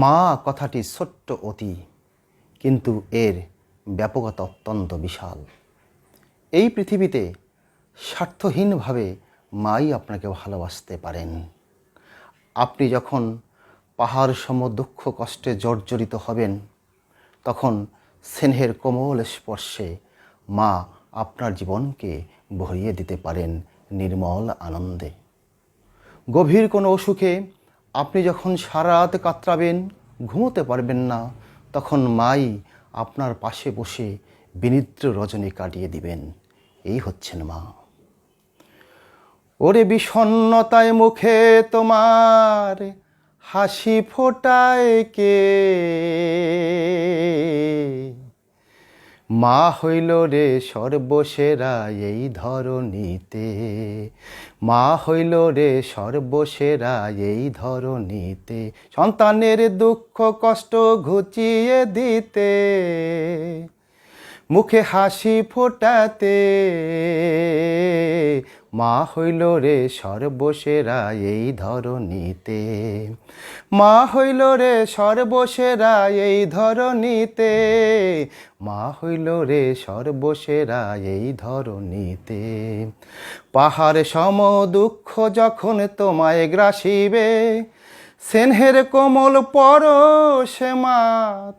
মা কথাটি ছোট্ট অতি, কিন্তু এর ব্যাপকতা অত্যন্ত বিশাল। এই পৃথিবীতে স্বার্থহীনভাবে মাই আপনাকে ভালোবাসতে পারেন। আপনি যখন পাহাড় সম দুঃখ কষ্টে জর্জরিত হবেন, তখন স্নেহের কোমল স্পর্শে মা আপনার জীবনকে ভরিয়ে দিতে পারেন নির্মল আনন্দে। গভীর কোনো অসুখে আপনি যখন সারা রাত কাতরাবেন, ঘুমোতে পারবেন না, তখন মাই আপনার পাশে বসে বিনিদ্র রজনী কাটিয়ে দিবেন। এই হচ্ছেন মা। ওরে বিষণ্ণতায় মুখে তোমার হাসি ফোটায় কে? মা হইল রে সর্বসেরা এই ধরণীতে। মা হইল রে সর্বসেরা এই ধরণীতে। সন্তানের দুঃখ কষ্ট ঘুচিয়ে দিতে, মুখে হাসি ফোটাতে। মা হইল রে সর্বসেরা এই ধরণীতে। মা হইল রে সর্বসেরা এই ধরণীতে। মা হইল রে সর্বসেরা এই ধরণীতে। পাহাড় সম দুঃখ যখন তোমায় গ্রাসিবে, স্নেহের কোমল পরশে মা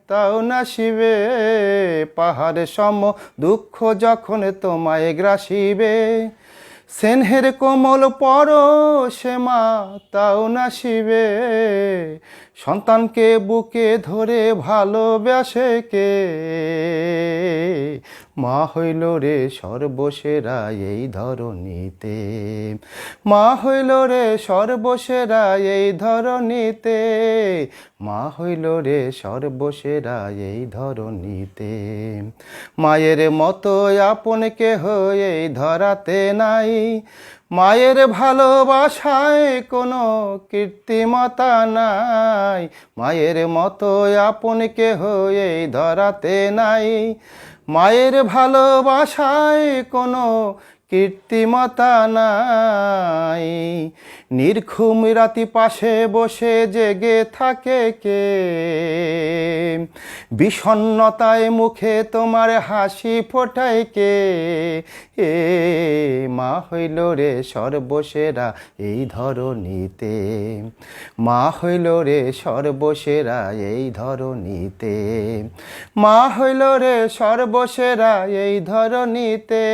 তাও নাসিবে। পাহাড় সম দুঃখ যখন তোমায় গ্রাসিবে, স্নেহের কোমল পরশে মা তাও নাসিবে। সন্তানকে বুকে ধরে ভালোবাসে কে? মা হইল রে সর্বসেরা এই ধরণীতে। মা হইল রে সর্বসেরা এই ধরণীতে। মা হইল রে সর্বসেরা এই ধরণীতে। মায়ের মতো আপন কেহ এই ধরাতে নাই। মায়ের ভালোবাসায় কোনো কৃত্রিমতা নাই। মায়ের মতো আপন কেহ এই ধরাতে নাই। মায়ের ভালোবাসায় কোনো কৃত্রিমতা নাই। নির্ঘুম রাতি পাশে বসে জেগে থাকে কে? বিষণ্ণতায় মুখে তোমার হাসি ফোটায় কে? এ মা হইল রে সর্বসেরা এই ধরণীতে। মা হইল রে সর্বসেরা এই ধরণীতে। মা হইল রে সর্বসেরা এই ধরণীতে।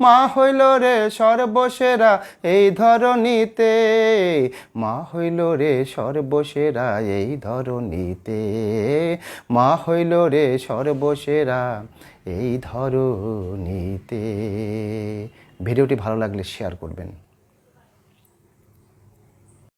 মা হইল রে সর্বসেরা এই ধরণীতে। মা হইল রে সর্বসেরা এই ধরণীতে। মা হইল রে সর্বসেরা এই ধরণীতে। ভিডিওটি ভালো লাগলে শেয়ার করবেন।